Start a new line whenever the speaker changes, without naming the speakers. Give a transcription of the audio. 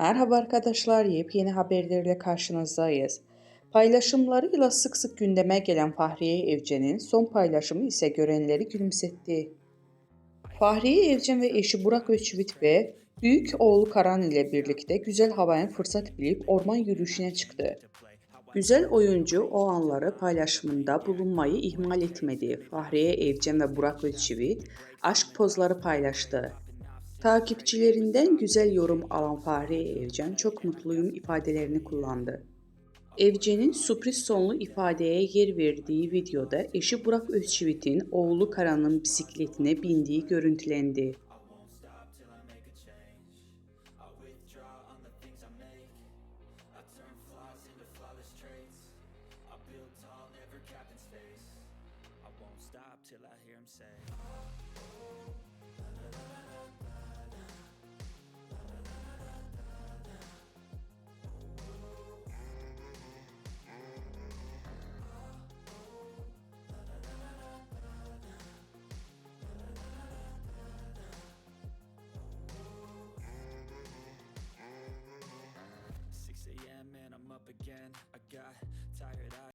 Merhaba arkadaşlar, yepyeni haberlerle karşınızdayız. Paylaşımlarıyla sık sık gündeme gelen Fahriye Evcen'in son paylaşımı ise görenleri gülümsetti. Fahriye Evcen ve eşi Burak Özçivit ve büyük oğlu Karan ile birlikte güzel havaya fırsat bilip orman yürüyüşüne çıktı. Güzel oyuncu o anları paylaşımında bulunmayı ihmal etmedi. Fahriye Evcen ve Burak Özçivit aşk pozları paylaştı. Takipçilerinden güzel yorum alan Fahriye Evcen "çok mutluyum" ifadelerini kullandı. Evcen'in sürpriz sonlu ifadeye yer verdiği videoda eşi Burak Özçivit'in oğlu Karan'ın bisikletine bindiği görüntülendi.
AM and I'm up again. I got